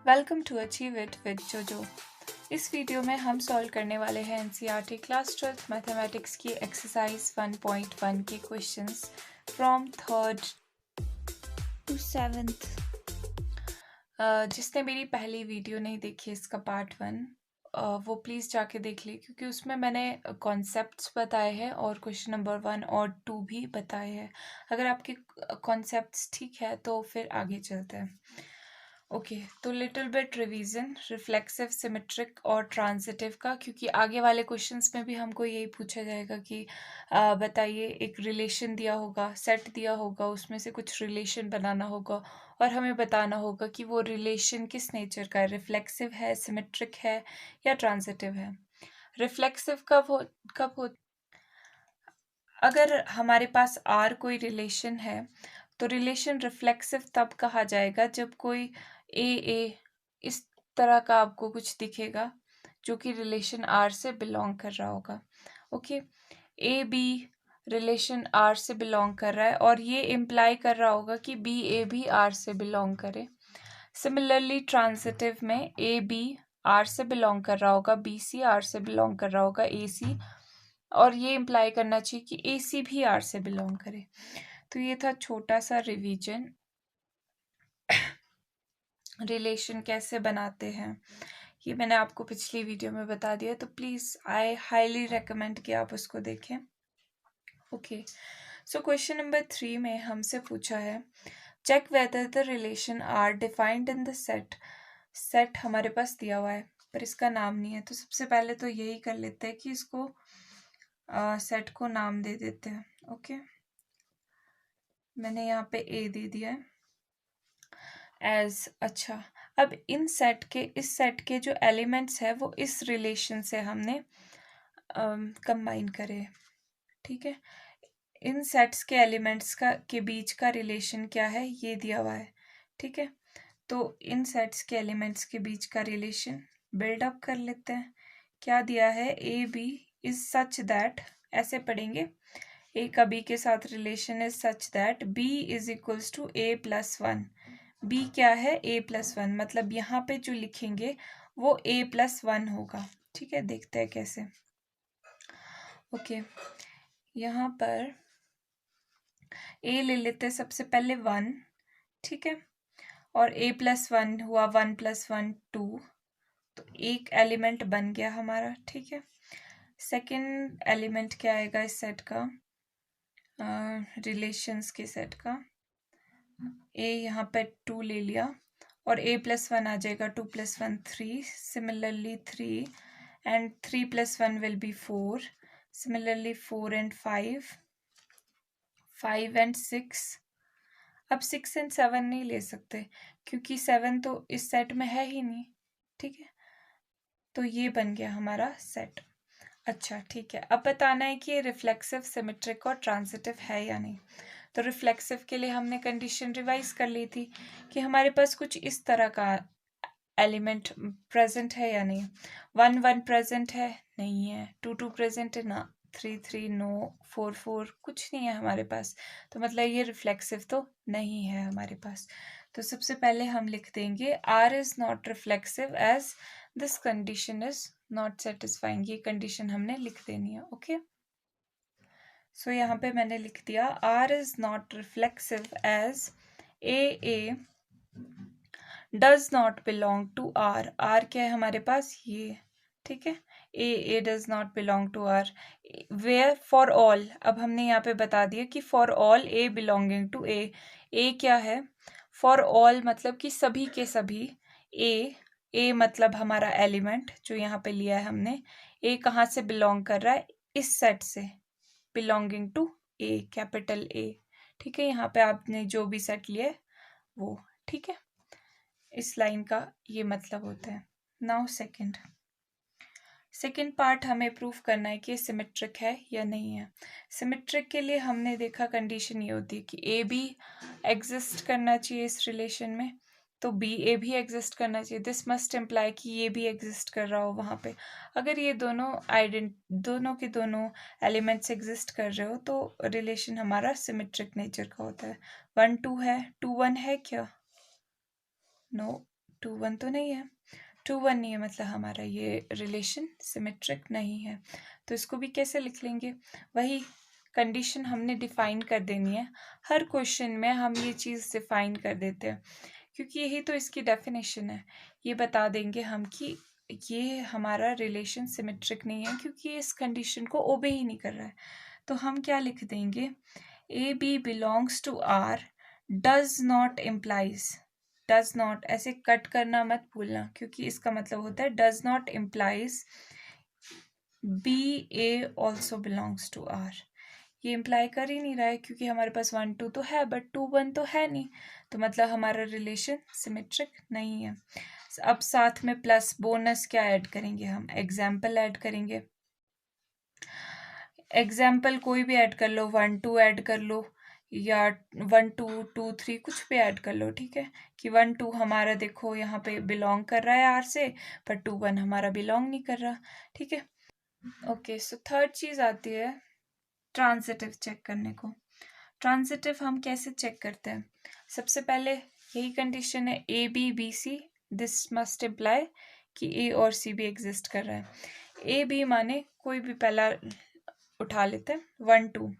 Welcome to achieve it with Jojo. इस video में हम सॉल्व करने वाले हैं एनसीईआरटी क्लास 12 मैथमेटिक्स की एक्सरसाइज 1.1 के questions from 3rd to 7th। जिसने मेरी पहली वीडियो नहीं देखी इसका पार्ट 1 वो प्लीज़ जाके देख ले, क्योंकि उसमें मैंने कॉन्सेप्ट्स बताए हैं और क्वेश्चन नंबर 1 और 2 भी बताए हैं। अगर आपके कॉन्सेप्ट्स ठीक है तो फिर आगे चलते हैं। ओके, तो little bit revision reflexive, symmetric और ट्रांजिटिव का, क्योंकि आगे वाले क्वेश्चंस में भी हमको यही पूछा जाएगा कि बताइए, एक रिलेशन दिया होगा, सेट दिया होगा, उसमें से कुछ रिलेशन बनाना होगा और हमें बताना होगा कि वो रिलेशन किस नेचर का है, रिफ्लेक्सिव है, सिमेट्रिक है या ट्रांजिटिव है। रिफ्लेक्सिव कब हो अगर हमारे पास आर कोई रिलेशन है तो रिलेशन रिफ्लेक्सिव तब कहा जाएगा जब कोई ए इस तरह का आपको कुछ दिखेगा जो कि रिलेशन आर से बिलोंग कर रहा होगा। Okay, a b relation R से बिलोंग कर रहा है और ये इम्प्लाई कर रहा होगा कि बी ए भी आर से बिलोंग करे। सिमिलरली ट्रांजिटिव में ए बी आर से बिलोंग कर रहा होगा, बी सी आर से बिलोंग कर रहा होगा, ए सी, और ये इम्प्लाई करना चाहिए कि ए सी भी आर से बिलोंग करे। तो ये था छोटा सा रिवीजन, रिलेशन कैसे बनाते हैं ये मैंने आपको पिछली वीडियो में बता दिया, तो प्लीज़ आई हाईली रेकमेंड कि आप उसको देखें। ओके, सो क्वेश्चन नंबर 3 में हमसे पूछा है check whether the relation R defined in the set. Set हमारे पास दिया हुआ है पर इसका नाम नहीं है, तो सबसे पहले तो यही कर लेते हैं कि इसको सेट को नाम दे देते हैं। ओके, मैंने यहाँ पे ए दे दिया है एज। अच्छा, अब इस सेट के जो एलिमेंट्स है वो इस रिलेशन से हमने कंबाइन करे। ठीक है, इन सेट्स के एलिमेंट्स के बीच का रिलेशन क्या है ये दिया हुआ है। ठीक है, तो इन सेट्स के एलिमेंट्स के बीच का रिलेशन बिल्डअप कर लेते हैं। क्या दिया है, ए बी इज सच दैट, ऐसे पढ़ेंगे, ए का बी के साथ relation is such that b is equals to a plus 1। B क्या है, ए प्लस 1, मतलब यहाँ पे जो लिखेंगे वो ए प्लस 1 होगा। ठीक है, देखते हैं कैसे। ओके, यहाँ पर ए ले लेते हैं सबसे पहले 1। ठीक है, और ए प्लस 1 हुआ 1 प्लस 1 2, तो एक एलिमेंट बन गया हमारा। ठीक है, सेकंड एलिमेंट क्या आएगा इस सेट का, रिलेशंस के सेट का, ए यहाँ पे 2 ले लिया और a प्लस 1 आ जाएगा, 2 plus 1 3, similarly 3 and 3 plus 1 will be 4, similarly 4 and 5, 5 and 6। अब 6 एंड 7 नहीं ले सकते क्योंकि 7 तो इस सेट में है ही नहीं। ठीक है, तो ये बन गया हमारा सेट। अच्छा ठीक है, अब बताना है कि ये रिफ्लेक्सिव, सिमेट्रिक और ट्रांजिटिव है या नहीं। तो रिफ्लेक्सिव के लिए हमने कंडीशन रिवाइज कर ली थी कि हमारे पास कुछ इस तरह का एलिमेंट प्रेजेंट है या नहीं। 1 1 प्रेजेंट है, नहीं है। 2 2 प्रेजेंट है ना, 3 3 नो, 4 4 कुछ नहीं है हमारे पास, तो मतलब ये रिफ्लेक्सिव तो नहीं है हमारे पास। तो सबसे पहले हम लिख देंगे R is not reflexive as this condition is not satisfying. ये कंडीशन हमने लिख देनी है। ओके, सो यहाँ पे मैंने लिख दिया R is not reflexive as A does not belong to R. R क्या है हमारे पास, ये। ठीक है, A does not belong to R. Where for all, अब हमने यहाँ पे बता दिया कि for all A belonging to A. A क्या है, फॉर ऑल मतलब कि सभी के सभी। ए मतलब हमारा एलिमेंट जो यहाँ पे लिया है हमने। ए कहाँ से बिलोंग कर रहा है, इस सेट से, belonging to A, capital A. ठीक है, यहाँ पे आपने जो भी सेट लिया है वो। ठीक है, इस लाइन का ये मतलब होता है। नाउ सेकंड पार्ट हमें प्रूफ करना है कि सिमेट्रिक है या नहीं है। सिमेट्रिक के लिए हमने देखा कंडीशन ये होती है कि ए बी एग्जिस्ट करना चाहिए इस रिलेशन में, तो बी ए भी एग्जिस्ट करना चाहिए। दिस मस्ट इम्प्लाई कि ये भी एग्जिस्ट कर रहा हो वहाँ पे। अगर ये दोनों के दोनों एलिमेंट्स एग्जिस्ट कर रहे हो तो रिलेशन हमारा सिमेट्रिक नेचर का होता है। 1 2 है, 2 1 है क्या, नो, 2 1 तो नहीं है, 2 1 नहीं है, मतलब हमारा ये रिलेशन सिमेट्रिक नहीं है। तो इसको भी कैसे लिख लेंगे, वही कंडीशन हमने डिफाइन कर देनी है। हर क्वेश्चन में हम ये चीज़ डिफाइन कर देते हैं, क्योंकि यही तो इसकी डेफिनेशन है। ये बता देंगे हम कि ये हमारा रिलेशन सिमेट्रिक नहीं है, क्योंकि ये इस कंडीशन को ओबे ही नहीं कर रहा है। तो हम क्या लिख देंगे, a b belongs to R does not implies, does not ऐसे कट करना मत भूलना, क्योंकि इसका मतलब होता है does not implies b a also belongs to R. ये इम्प्लाई कर ही नहीं रहा है, क्योंकि हमारे पास 1 2 तो है बट 2 1 तो है नहीं, तो मतलब हमारा रिलेशन सिमेट्रिक नहीं है। अब साथ में प्लस बोनस क्या ऐड करेंगे, हम एग्जाम्पल ऐड करेंगे। एग्जाम्पल कोई भी ऐड कर लो, 1 2 ऐड कर लो, या 1 2 2 3 कुछ भी ऐड कर लो, ठीक है। कि 1 2 हमारा देखो यहाँ पे बिलोंग कर रहा है आर से, पर 2 1 हमारा बिलोंग नहीं कर रहा, ठीक है। ओके, सो थर्ड चीज़ आती है ट्रांजिटिव चेक करने को। ट्रांजिटिव हम कैसे चेक करते हैं, सबसे पहले यही कंडीशन है ए b b c, this must imply कि ए और सी भी एग्जिस्ट कर रहा है। ए बी माने कोई भी पहला उठा लेते हैं, 1 2,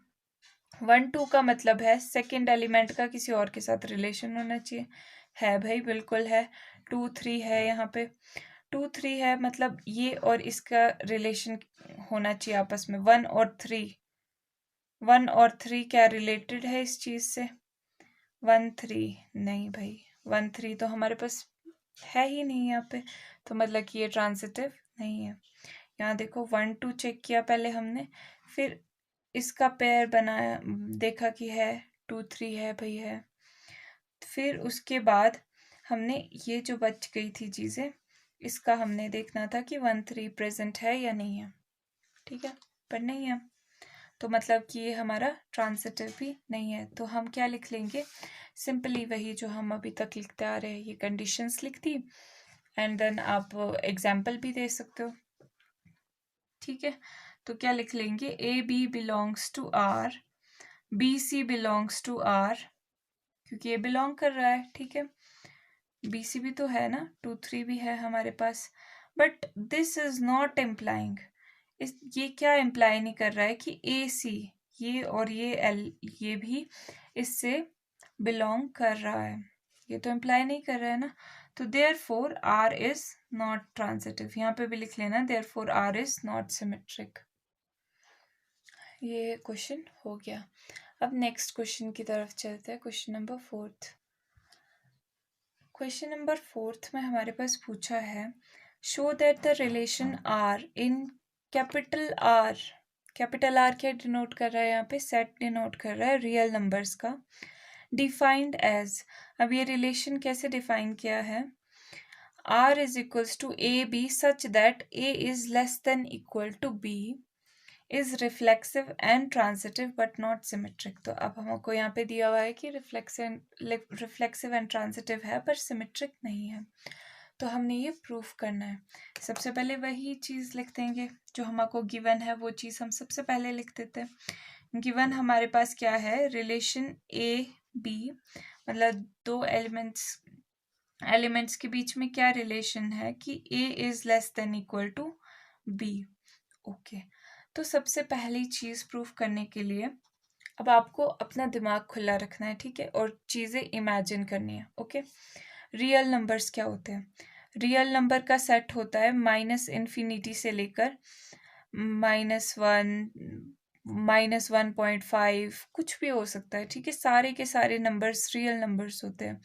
1 2 का मतलब है सेकंड एलिमेंट का किसी और के साथ रिलेशन होना चाहिए, है भाई बिल्कुल है। 2 3 है, यहाँ पे 2 3 है, मतलब ये और इसका रिलेशन होना चाहिए आपस में। 1 और 3 क्या रिलेटेड है इस चीज़ से, 1 3 नहीं भाई, 1 3 तो हमारे पास है ही नहीं यहाँ पे, तो मतलब कि ये ट्रांजिटिव नहीं है। यहाँ देखो 1 2 चेक किया पहले हमने, फिर इसका पेयर बनाया, देखा कि है 2 3 है भाई है, फिर उसके बाद हमने ये जो बच गई थी चीज़ें, इसका हमने देखना था कि 1 3 प्रेजेंट है या नहीं है, ठीक है, पर नहीं है, तो मतलब कि ये हमारा ट्रांजिटिव भी नहीं है। तो हम क्या लिख लेंगे, सिंपली वही जो हम अभी तक लिखते आ रहे हैं, ये कंडीशंस लिख दी, एंड देन आप एग्जाम्पल भी दे सकते हो, ठीक है। तो क्या लिख लेंगे, a b belongs to R, b c belongs to R, क्योंकि ये बिलोंग कर रहा है, ठीक है। बी सी भी तो है ना, 2 3 भी है हमारे पास, but this is not implying, ये क्या इम्प्लाई नहीं कर रहा है कि ए सी, ये और ये एल, ये भी इससे बिलोंग कर रहा है, ये तो इम्प्लाई नहीं कर रहा है ना। तो therefore R is not transitive, यहाँ पे भी लिख लेना therefore R is not symmetric. ये क्वेश्चन हो गया। अब नेक्स्ट क्वेश्चन की तरफ चलते हैं, क्वेश्चन नंबर 4। क्वेश्चन नंबर 4 में हमारे पास पूछा है, show that the relation R in capital R, capital R क्या डिनोट कर रहा है, यहाँ पे सेट डिनोट कर रहा है रियल नंबर्स का, डिफाइंड एज, अब ये रिलेशन कैसे डिफाइन किया है, R is equals to a b such that a is less than equal to b, is reflexive and transitive but not symmetric. तो अब हमको यहाँ पे दिया हुआ है कि रिफ्लेक्सिव एंड ट्रांजिटिव है पर सिमेट्रिक नहीं है, तो हमने ये प्रूफ करना है। सबसे पहले वही चीज़ लिख देंगे जो हमको गिवन है, वो चीज़ हम सबसे पहले लिख देते हैं। गिवन हमारे पास क्या है, रिलेशन ए बी, मतलब दो एलिमेंट्स के बीच में क्या रिलेशन है कि A is less than equal to B. Okay, तो सबसे पहली चीज़ प्रूफ करने के लिए अब आपको अपना दिमाग खुला रखना है, ठीक है, और चीज़ें इमेजिन करनी है। ओके, रियल नंबर्स क्या होते हैं, रियल नंबर का सेट होता है -∞ से लेकर -1 -1.5 कुछ भी हो सकता है, ठीक है, सारे के सारे नंबर्स रियल नंबर्स होते हैं,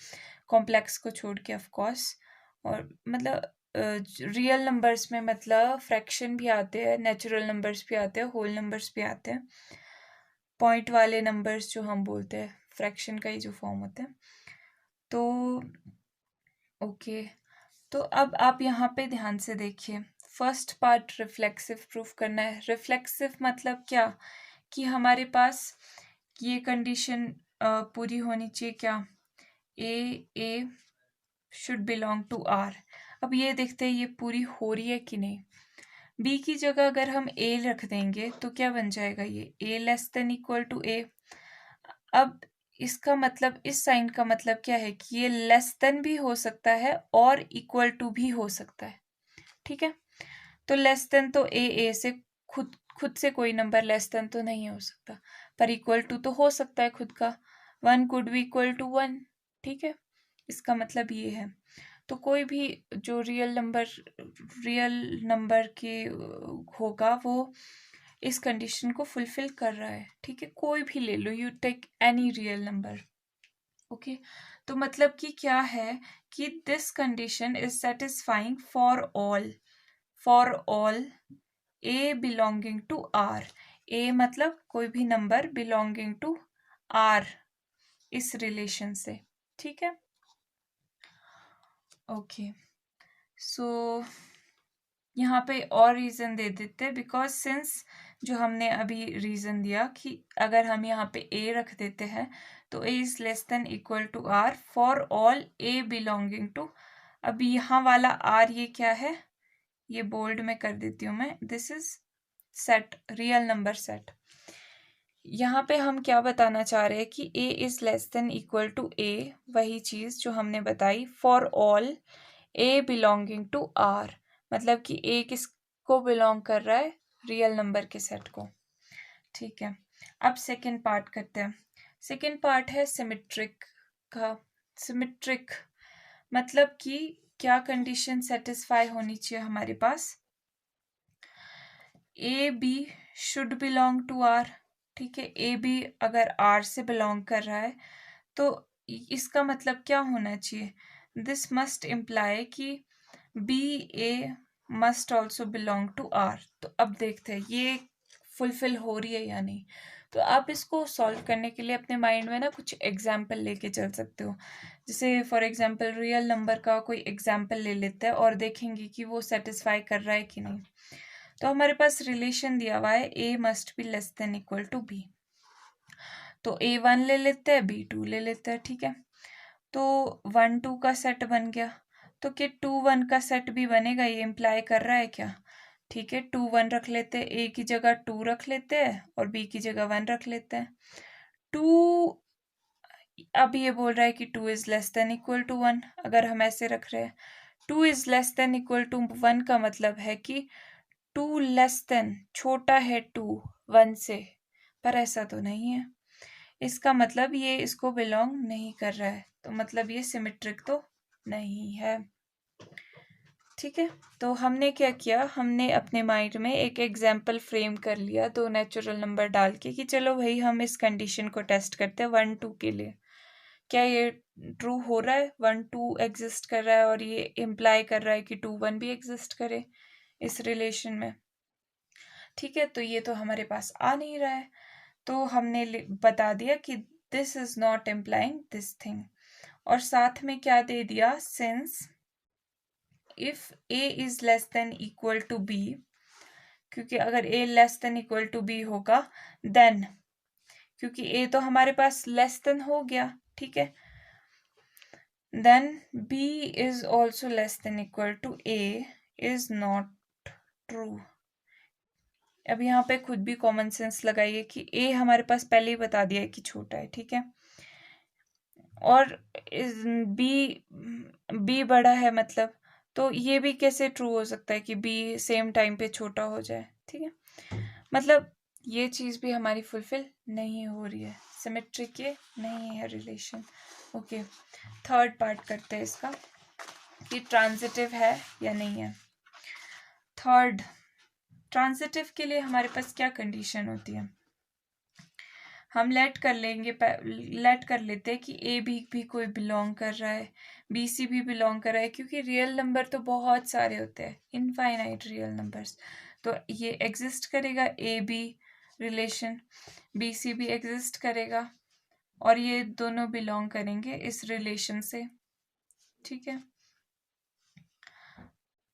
कॉम्प्लेक्स को छोड़ के ऑफ कोर्स। और मतलब रियल नंबर्स में मतलब फ्रैक्शन भी आते हैं, नेचुरल नंबर्स भी आते हैं, होल नंबर्स भी आते हैं, पॉइंट वाले नंबर्स जो हम बोलते हैं, फ्रैक्शन का ही जो फॉर्म होता है। तो ओके, तो अब आप यहाँ पे ध्यान से देखिए, फर्स्ट पार्ट रिफ्लेक्सिव प्रूफ करना है। रिफ्लेक्सिव मतलब क्या, कि हमारे पास ये कंडीशन पूरी होनी चाहिए, क्या, ए शुड बिलोंग टू आर। अब ये देखते हैं ये पूरी हो रही है कि नहीं। बी की जगह अगर हम ए रख देंगे तो क्या बन जाएगा, ये ए लेस देन इक्वल टू ए। अब इसका मतलब, इस साइन का मतलब क्या है कि ये लेस देन भी हो सकता है और इक्वल टू भी हो सकता है, ठीक है। तो लेस देन तो ए से खुद खुद से कोई नंबर लेस देन तो नहीं हो सकता, पर इक्वल टू तो हो सकता है खुद का, 1 कुड बी इक्वल टू 1, ठीक है। इसका मतलब ये है। तो कोई भी जो रियल नंबर के होगा वो इस कंडीशन को फुलफिल कर रहा है, ठीक है। कोई भी ले लो, you take any real number, okay. तो मतलब कि क्या है कि this condition is satisfying for all A belonging to R. A मतलब कोई भी नंबर बिलोंगिंग टू आर इस रिलेशन से, ठीक है। ओके, सो यहाँ पे और रीज़न दे देते हैं, बिकॉज सिंस जो हमने अभी रीज़न दिया कि अगर हम यहाँ पे ए रख देते हैं तो a is less than equal to R for all A belonging to, अब यहाँ वाला आर ये क्या है, ये बोल्ड में कर देती हूँ मैं, this is set, real number set. यहाँ पे हम क्या बताना चाह रहे हैं कि a is less than equal to a, वही चीज़ जो हमने बताई, for all a belonging to r, मतलब कि a किसको बिलोंग कर रहा है, रियल नंबर के सेट को, ठीक है। अब सेकंड पार्ट करते हैं। सेकंड पार्ट है सिमेट्रिक का। सिमेट्रिक मतलब कि क्या कंडीशन सेटिस्फाई होनी चाहिए हमारे पास, A B should belong to R, ठीक है। ए बी अगर आर से बिलोंग कर रहा है तो इसका मतलब क्या होना चाहिए, दिस मस्ट इम्प्लाई कि B A must also belong to R. तो अब देखते हैं ये फुलफिल हो रही है या नहीं। तो आप इसको सॉल्व करने के लिए अपने माइंड में ना कुछ एग्जाम्पल लेके चल सकते हो। जैसे फॉर एग्जाम्पल रियल नंबर का कोई एग्जाम्पल ले लेते हैं और देखेंगे कि वो सेटिस्फाई कर रहा है कि नहीं। तो हमारे पास रिलेशन दिया हुआ है a must be less than equal to b, तो a1 ले लेते हैं, b2 ले लेते हैं, ठीक है। तो 1 2 का सेट बन गया, तो क्या 2 1 का सेट भी बनेगा, ये इम्प्लाई कर रहा है क्या, ठीक है। 2 1 रख लेते हैं, a की जगह 2 रख लेते हैं और b की जगह 1 रख लेते हैं। 2 अब ये बोल रहा है कि 2 is less than equal to 1, अगर हम ऐसे रख रहे हैं 2 is less than equal to 1 का मतलब है कि 2 लेस देन, छोटा है 2 1 से, पर ऐसा तो नहीं है। इसका मतलब ये इसको बिलोंग नहीं कर रहा है, तो मतलब ये सिमेट्रिक तो नहीं है, ठीक है। तो हमने क्या किया, हमने अपने माइंड में एक एग्जाम्पल फ्रेम कर लिया दो नेचुरल नंबर डाल के कि चलो भाई हम इस कंडीशन को टेस्ट करते हैं 1 2 के लिए, क्या ये ट्रू हो रहा है, 1 2 एग्जिस्ट कर रहा है और ये इम्प्लाई कर रहा है कि 2 1 भी एग्जिस्ट करे इस रिलेशन में, ठीक है। तो ये तो हमारे पास आ नहीं रहा है, तो हमने बता दिया कि this is not implying this thing, और साथ में क्या दे दिया, since if a is less than equal to b, क्योंकि अगर a less than equal to b होगा देन, क्योंकि a तो हमारे पास लेस देन हो गया, ठीक है, then b is also less than equal to a is not true. अब यहाँ पे खुद भी कॉमन सेंस लगाइए कि a हमारे पास पहले ही बता दिया है कि छोटा है, ठीक है, और b बड़ा है, मतलब तो ये भी कैसे ट्रू हो सकता है कि b सेम टाइम पे छोटा हो जाए, ठीक है। मतलब ये चीज़ भी हमारी फुलफिल नहीं हो रही है, सिमेट्रिक ये नहीं है रिलेशन, ओके। थर्ड पार्ट करते हैं इसका कि ट्रांजिटिव है या नहीं है। थर्ड, ट्रांजिटिव के लिए हमारे पास क्या कंडीशन होती है, हम लेट कर लेते हैं कि ए भी कोई बिलोंग कर रहा है, बी सी भी बिलोंग कर रहा है, क्योंकि रियल नंबर तो बहुत सारे होते हैं, इनफाइनाइट रियल नंबर्स, तो ये एग्जिस्ट करेगा a b relation, b c भी एग्जिस्ट करेगा और ये दोनों बिलोंग करेंगे इस रिलेशन से, ठीक है।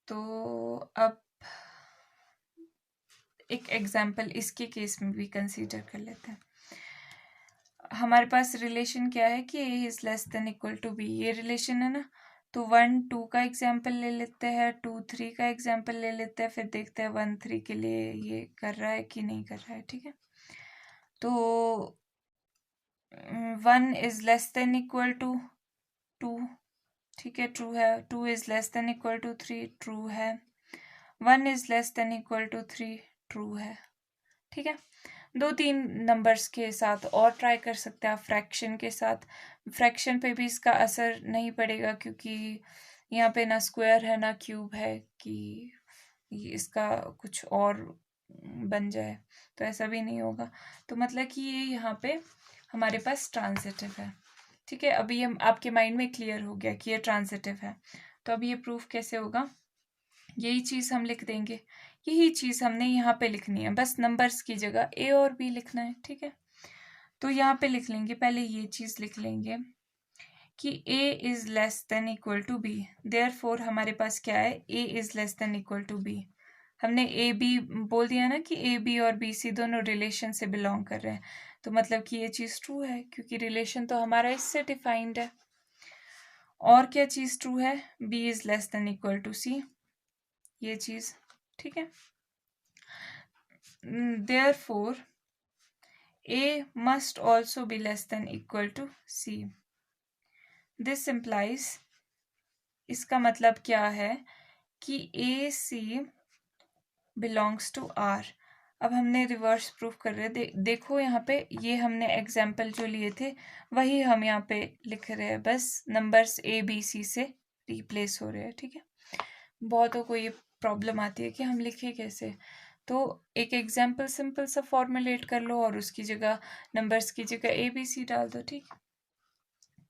तो अब एक एग्जाम्पल इसके केस में भी कंसीडर कर लेते हैं। हमारे पास रिलेशन क्या है कि a is less than equal to b, ये रिलेशन है ना, तो 1 2 का एग्जाम्पल ले लेते हैं, 2 3 का एग्जाम्पल ले लेते हैं, फिर देखते हैं 1 3 के लिए ये कर रहा है कि नहीं कर रहा है, ठीक है। तो 1 is less than equal to 2, ठीक है, ट्रू है। 2 is less than equal to 3, true है। 1 is less than equal to 3, true है। ठीक है, 2-3 नंबर्स के साथ और ट्राई कर सकते हैं आप। फ्रैक्शन के साथ, फ्रैक्शन पे भी इसका असर नहीं पड़ेगा क्योंकि यहाँ पे ना स्क्वायर है ना क्यूब है कि इसका कुछ और बन जाए, तो ऐसा भी नहीं होगा। तो मतलब कि ये यहाँ पे हमारे पास ट्रांजिटिव है। ठीक है, अभी ये आपके माइंड में क्लियर हो गया कि ये ट्रांजिटिव है। तो अब ये प्रूफ कैसे होगा, यही चीज़ हम लिख देंगे। यही चीज़ हमने यहाँ पे लिखनी है, बस नंबर्स की जगह ए और बी लिखना है। ठीक है, तो यहाँ पे लिख लेंगे, पहले ये चीज़ लिख लेंगे कि a is less than equal to b. Therefore हमारे पास क्या है, a is less than equal to b. हमने ए बी बोल दिया ना कि ए बी और बी सी दोनों रिलेशन से बिलोंग कर रहे हैं, तो मतलब कि ये चीज़ ट्रू है क्योंकि रिलेशन तो हमारा इससे डिफाइंड है। और क्या चीज़ ट्रू है, b is less than equal to c, ये चीज़। ठीक है, therefore a must also be less than equal to c. This implies, इसका मतलब क्या है कि a c belongs to r। अब हमने रिवर्स प्रूफ कर रहे हैं। देखो यहाँ पे ये हमने एग्जाम्पल जो लिए थे वही हम यहाँ पे लिख रहे हैं, बस नंबर्स a b c से रिप्लेस हो रहे हैं। ठीक है, बहुतों को ये प्रॉब्लम आती है कि हम लिखे कैसे, तो एक एग्जाम्पल सिंपल सा फॉर्मुलेट कर लो और उसकी जगह नंबर्स की जगह ए बी सी डाल दो। ठीक,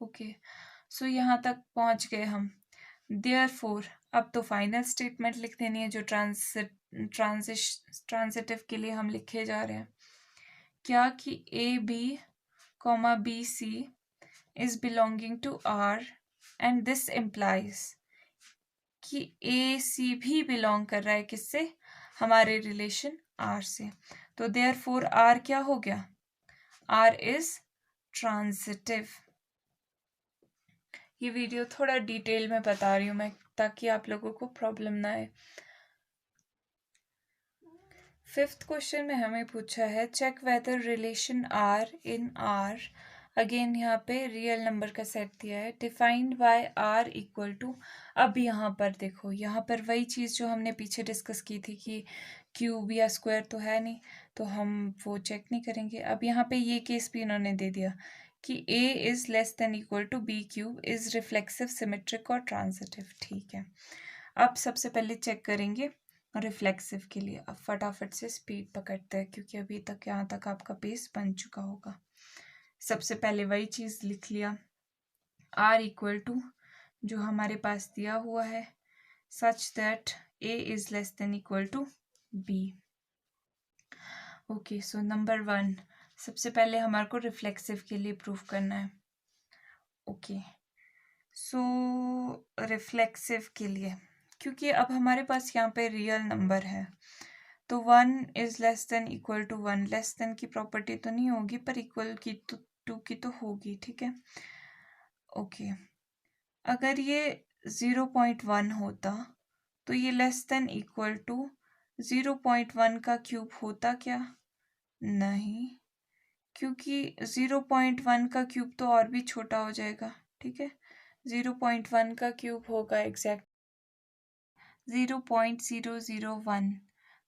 ओके, सो यहाँ तक पहुँच गए हम। देयरफॉर अब तो फाइनल स्टेटमेंट लिख देनी है जो ट्रांजिटिव के लिए हम लिखे जा रहे हैं। क्या कि a b comma b c is belonging to R and this implies कि ए सी भी बिलोंग कर रहा है किससे, हमारे रिलेशन आर से। तो देयरफॉर आर क्या हो गया, आर इज ट्रांजिटिव। ये वीडियो थोड़ा डिटेल में बता रही हूँ मैं ताकि आप लोगों को प्रॉब्लम ना आए। 5th क्वेश्चन में हमें पूछा है check whether relation R in R, again यहाँ पे रियल नंबर का सेट दिया है, defined by R equal to. अब यहाँ पर देखो, यहाँ पर वही चीज़ जो हमने पीछे डिस्कस की थी कि क्यूब या स्क्वायर तो है नहीं, तो हम वो चेक नहीं करेंगे। अब यहाँ पे ये केस भी इन्होंने दे दिया कि a is less than equal to B cube is reflexive, symmetric और ट्रांजिटिव। ठीक है, अब सबसे पहले चेक करेंगे रिफ्लेक्सिव के लिए। अब फटाफट से स्पीड पकड़ते हैं क्योंकि अभी तक यहाँ तक आपका पेस बन चुका होगा। सबसे पहले वही चीज़ लिख लिया, r इक्वल टू जो हमारे पास दिया हुआ है such that a is less than equal to b। Okay, so number 1 सबसे पहले हमारे को रिफ्लेक्सिव के लिए प्रूफ करना है। ओके, सो रिफ्लेक्सिव के लिए क्योंकि अब हमारे पास यहाँ पे रियल नंबर है तो 1 is less than equal to 1, less than की प्रॉपर्टी तो नहीं होगी पर इक्वल की तो 2 की तो होगी। ठीक है, ओके, अगर ये 0.1 होता तो ये लेस देन इक्वल टू 0.1 का क्यूब होता क्या, नहीं, क्योंकि 0.1 का क्यूब तो और भी छोटा हो जाएगा। ठीक है, 0.1 का क्यूब होगा एग्जैक्ट 0.001।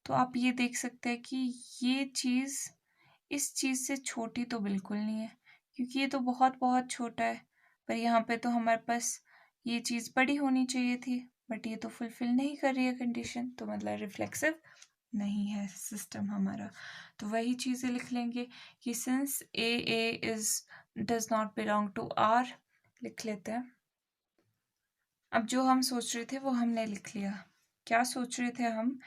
तो आप ये देख सकते हैं कि ये चीज़ इस चीज़ से छोटी तो बिल्कुल नहीं है क्योंकि ये तो बहुत बहुत छोटा है, पर यहाँ पे तो हमारे पास ये चीज़ बड़ी होनी चाहिए थी, बट ये तो फुलफिल नहीं कर रही है कंडीशन, तो मतलब रिफ्लेक्सिव नहीं है सिस्टम हमारा। तो वही चीज़ें लिख लेंगे कि since a is does not belong to R, लिख लेते हैं। अब जो हम सोच रहे थे वो हमने लिख लिया। क्या सोच रहे थे हम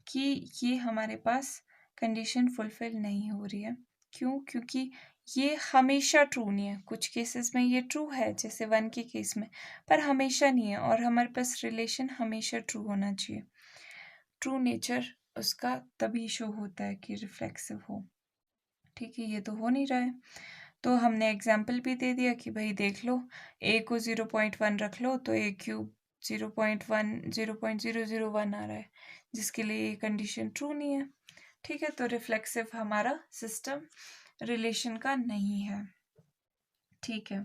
कि ये हमारे पास कंडीशन फुलफिल नहीं हो रही है, क्यों, क्योंकि ये हमेशा ट्रू नहीं है। कुछ केसेस में ये ट्रू है जैसे 1 के केस में, पर हमेशा नहीं है, और हमारे पास रिलेशन हमेशा ट्रू होना चाहिए। ट्रू नेचर उसका तभी शो होता है कि रिफ्लेक्सिव हो। ठीक है, ये तो हो नहीं रहा है, तो हमने एग्जाम्पल भी दे दिया कि भाई देख लो a को 0.1 रख लो तो a क्यूब 0.001 आ रहा है, जिसके लिए ये कंडीशन ट्रू नहीं है। ठीक है, तो रिफ्लेक्सिव हमारा सिस्टम रिलेशन का नहीं है। ठीक है,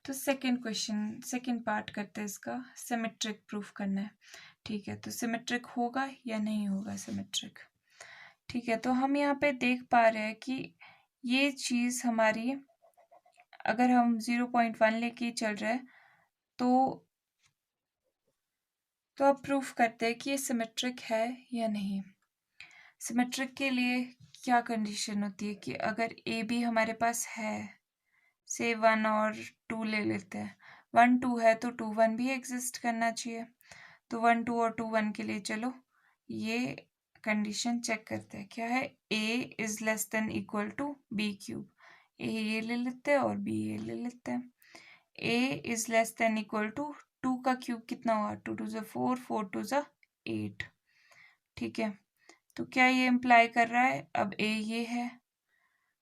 तो सेकंड क्वेश्चन, सेकंड पार्ट करते हैं इसका, सिमेट्रिक प्रूफ करना है। ठीक है, तो सिमेट्रिक होगा या नहीं होगा सिमेट्रिक। ठीक है, तो हम यहाँ पे देख पा रहे हैं कि ये चीज़ हमारी, अगर हम 0.1 लेके चल रहे हैं तो अब प्रूफ करते हैं कि ये सिमेट्रिक है या नहीं। सिमेट्रिक के लिए क्या कंडीशन होती है कि अगर ए बी हमारे पास है, से 1 और 2 ले लेते हैं, 1 2 है तो 2 1 भी एग्जिस्ट करना चाहिए। तो 1 2 और 2 1 के लिए चलो ये कंडीशन चेक करते हैं, क्या है, A is less than equal to B cube. A ये ले लेते हैं और बी ये ले लेते हैं। A is less than equal to 2 का क्यूब कितना हुआ, 2 2 ज़ा 4, 4 2 ज़ा 8। ठीक है, तो क्या ये इम्प्लाई कर रहा है, अब ए ये है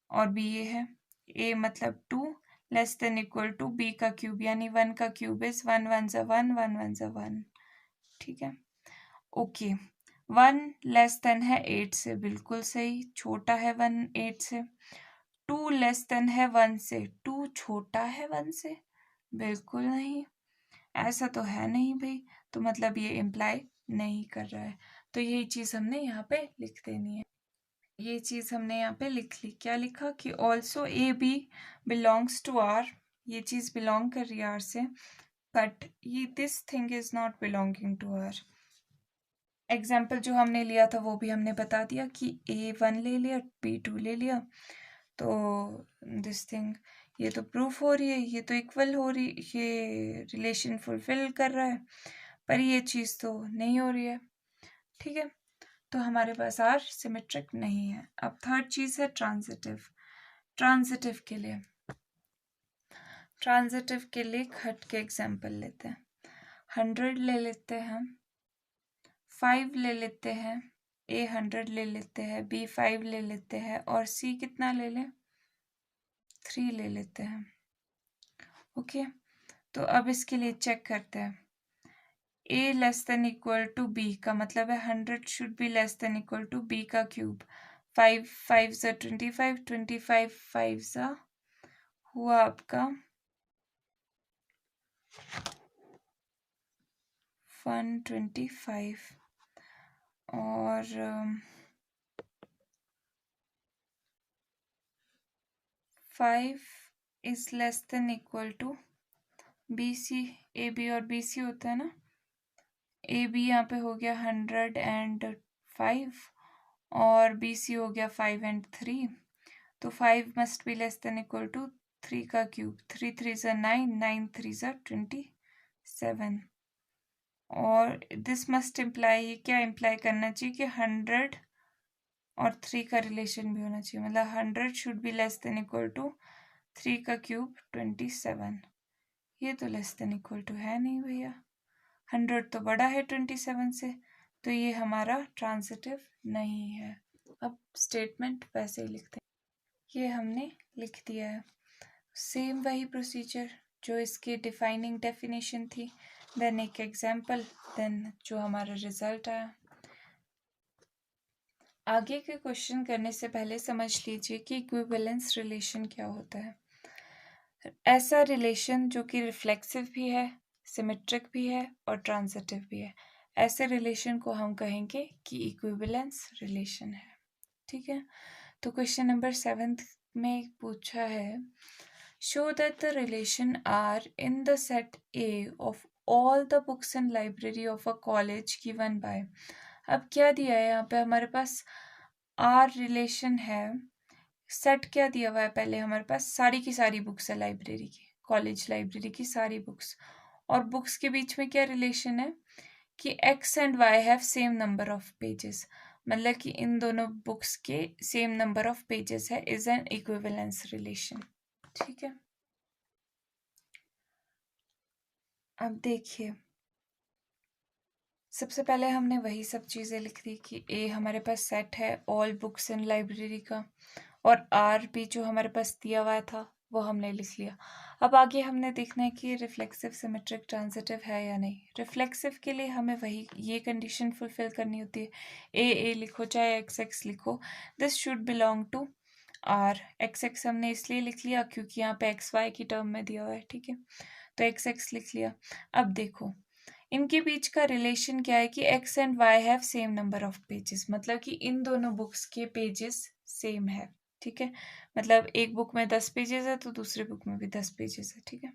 और बी ये है, ए मतलब 2 less than equal to b का क्यूब, यानी 1 का क्यूब इज 1 1 ज़ा 1, 1 1 ज़ा 1। ठीक है, ओके, 1 लेस देन है 8 से, बिल्कुल सही, छोटा है 1 8 से। 2 लेस देन है 1 से, 2 छोटा है 1 से, बिल्कुल नहीं, ऐसा तो है नहीं भाई, तो मतलब ये इम्प्लाई नहीं कर रहा है। तो यही चीज़ हमने यहाँ पे लिख देनी है, ये चीज़ हमने यहाँ पे लिख ली। क्या लिखा कि also a b belongs to R, ये चीज़ बिलोंग कर रही है आर से, बट ये this thing is not belonging to R. Example जो हमने लिया था वो भी हमने बता दिया कि A1 ले लिया, B2 ले लिया, तो दिस थिंग, ये तो प्रूफ हो रही है, ये तो इक्वल हो रही, ये रिलेशन फुलफिल कर रहा है, पर ये चीज़ तो नहीं हो रही है। ठीक है, तो हमारे पास आर सिमेट्रिक नहीं है। अब थर्ड चीज़ है ट्रांजिटिव। ट्रांजिटिव के लिए, ट्रांजिटिव के लिए हट के एग्जाम्पल लेते हैं, 100 ले लेते हैं, 5 ले लेते हैं, A 100 ले लेते हैं, B 5 ले लेते हैं, और C कितना ले लें, 3 ले लेते हैं। ओके, तो अब इसके लिए चेक करते हैं, A less than equal to B का मतलब है 100 should be less than equal to B का क्यूब। 5 5 ज़ा 25, 25 5 ज़ा हुआ आपका 125, और 5 is less than equal to BC, AB और BC होता है ना, AB यहाँ पे हो गया 105 और BC हो गया 5 and 3, तो 5 must be less than equal to 3 का क्यूब, 3 3 ज़ा 9, 9 3 ज़ा 27, और दिस मस्ट इम्प्लाई, ये क्या इम्प्लाई करना चाहिए कि 100 और 3 का रिलेशन भी होना चाहिए, मतलब 100 should be less than equal to 3 का क्यूब 27। ये तो लेस देन इक्वल टू है नहीं भैया, 100 तो बड़ा है 27 से, तो ये हमारा ट्रांजिटिव नहीं है। अब स्टेटमेंट वैसे ही लिखते हैं, ये हमने लिख दिया है, सेम वही प्रोसीजर जो इसकी डिफाइनिंग डेफिनेशन थी, देन एक एग्जाम्पल, देन जो हमारा रिजल्ट आया। आगे के क्वेश्चन करने से पहले समझ लीजिए कि इक्विवेलेंस रिलेशन क्या होता है। ऐसा रिलेशन जो कि रिफ्लेक्सिव भी है, सिमेट्रिक भी है और ट्रांजिटिव भी है, ऐसे रिलेशन को हम कहेंगे कि इक्विवेलेंस रिलेशन है। ठीक है, तो क्वेश्चन नंबर 7 में पूछा है, show that the relation R in the set A of all the books in library of a college given by. अब क्या दिया है यहाँ पे, हमारे पास आर रिलेशन है, सेट क्या दिया हुआ है, पहले हमारे पास सारी की सारी बुक्स है लाइब्रेरी की, कॉलेज लाइब्रेरी की सारी बुक्स, और बुक्स के बीच में क्या रिलेशन है कि x and y have same number of pages, मतलब कि इन दोनों बुक्स के सेम नंबर ऑफ पेजेस है, इज एन इक्विवेलेंस रिलेशन। ठीक है, अब देखिए, सबसे पहले हमने वही सब चीज़ें लिख दी कि ए हमारे पास सेट है ऑल बुक्स इन लाइब्रेरी का, और आर भी जो हमारे पास दिया हुआ था वो हमने लिख लिया। अब आगे हमने देखना है कि रिफ्लेक्सिव सिमेट्रिक ट्रांजिटिव है या नहीं। रिफ्लेक्सिव के लिए हमें वही ये कंडीशन फुलफिल करनी होती है, ए लिखो चाहे एक्स लिखो, this should belong to R. X x हमने इसलिए लिख लिया क्योंकि यहाँ पे एक्स वाई की टर्म में दिया हुआ है, ठीक है, तो एक्स एक्स लिख लिया। अब देखो इनके बीच का रिलेशन क्या है कि x and why have same number of pages, मतलब कि इन दोनों बुक्स के पेजेस सेम है, ठीक है, मतलब एक बुक में 10 पेजेस है तो दूसरे बुक में भी 10 पेजेस है, ठीक है,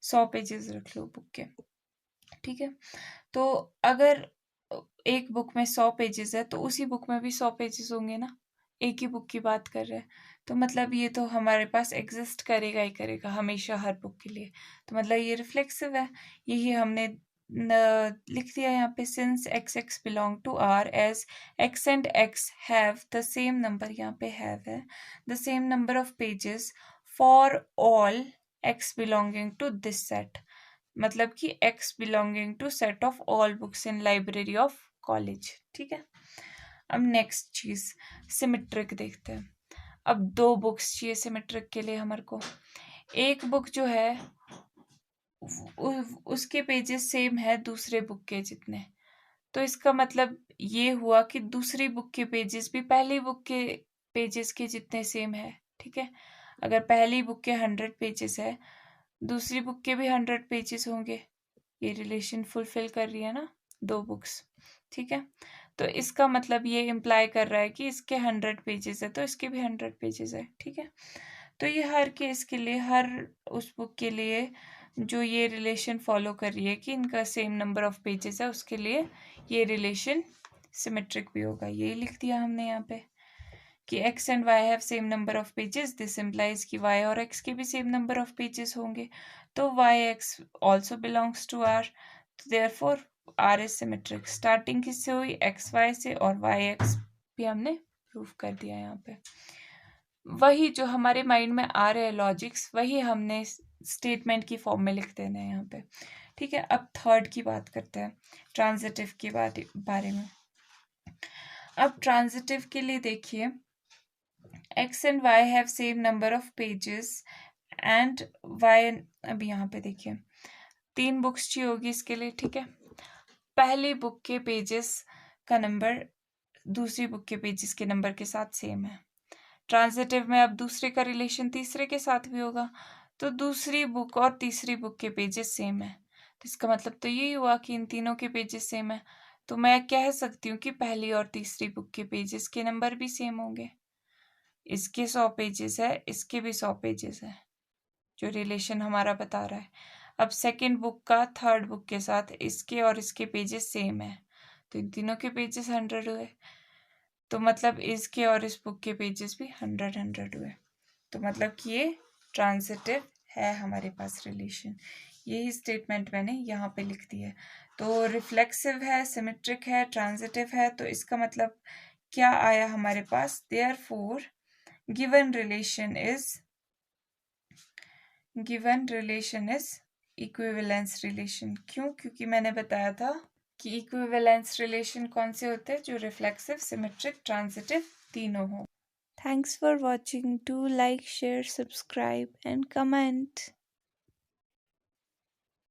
100 पेजेस रख लो बुक के, ठीक है। तो अगर एक बुक में 100 पेजेस है तो उसी बुक में भी 100 पेजेस होंगे ना, एक ही बुक की बात कर रहे हैं, तो मतलब ये तो हमारे पास एग्जिस्ट करेगा ही करेगा हमेशा हर बुक के लिए, तो मतलब ये रिफ्लेक्सिव है। यही हमने लिख दिया यहाँ पे, since x x belong to R as x and x have the same number, यहाँ पे हैव है, the same number of pages for all x belonging to this set, मतलब कि x belonging to set of all books in library of college, ठीक है। अब next चीज symmetric देखते हैं। अब दो बुक्स चाहिए सिमेट्रिक के लिए हमारे को। एक बुक जो है उसके पेजेस सेम है दूसरे बुक के जितने, तो इसका मतलब ये हुआ कि दूसरी बुक के पेजेस भी पहली बुक के पेजेस के जितने सेम है, ठीक है। अगर पहली बुक के 100 पेजेस है दूसरी बुक के भी 100 पेजेस होंगे, ये रिलेशन फुलफिल कर रही है ना दो बुक्स, ठीक है। तो इसका मतलब ये इम्प्लाई कर रहा है कि इसके 100 पेजेस है तो इसके भी 100 पेजेस है, ठीक है। तो ये हर केस के लिए, हर उस बुक के लिए जो ये रिलेशन फॉलो कर रही है कि इनका सेम नंबर ऑफ पेजेस है, उसके लिए ये रिलेशन सिमेट्रिक भी होगा। यही लिख दिया हमने यहाँ पे कि x and y have same number of pages, this implies कि y और x के भी सेम नंबर ऑफ पेजेस होंगे, तो yx also belongs to r, तो therefore r is symmetric. Starting किससे हुई, xy से, और yx भी हमने प्रूव कर दिया यहाँ पे। वही जो हमारे माइंड में आ रहे हैं लॉजिक्स, वही हमने स्टेटमेंट की फॉर्म में लिख देना है यहाँ पे, ठीक है। अब थर्ड की बात करते हैं, ट्रांजिटिव के बारे में। अब ट्रांजिटिव के लिए देखिए, x and y have same number of pages and y, अब यहाँ पे देखिए 3 बुक्स चाहिए होगी इसके लिए, ठीक है। पहली बुक के पेजेस का नंबर दूसरी बुक के पेजेस के नंबर के साथ सेम है। ट्रांजिटिव में अब दूसरे का रिलेशन तीसरे के साथ भी होगा, तो दूसरी बुक और तीसरी बुक के पेजेस सेम है, तो इसका मतलब तो यही हुआ कि इन तीनों के पेजेस सेम है, तो मैं कह सकती हूँ कि पहली और तीसरी बुक के पेजेस के नंबर भी सेम होंगे। इसके 100 पेजेस है, इसके भी 100 पेजेस है, जो रिलेशन हमारा बता रहा है। अब सेकंड बुक का थर्ड बुक के साथ इसके और इसके पेजेस सेम है, तो इन तीनों के पेजेस 100 हुए, तो मतलब इसके और इस बुक के पेजेस भी 100 हुए, तो मतलब कि ये ट्रांजिटिव है हमारे पास रिलेशन। यही स्टेटमेंट मैंने यहाँ पे लिख दी है। तो रिफ्लेक्सिव है, सिमेट्रिक है, ट्रांजिटिव है, तो इसका मतलब क्या आया हमारे पास, therefore given relation is equivalence relation. क्यों, क्योंकि मैंने बताया था कि इक्विवेलेंस रिलेशन कौन से होते हैं, जो रिफ्लेक्सिव, सिमेट्रिक, ट्रांजिटिव तीनों हो। Thanks for watching. Do like, share, subscribe and comment.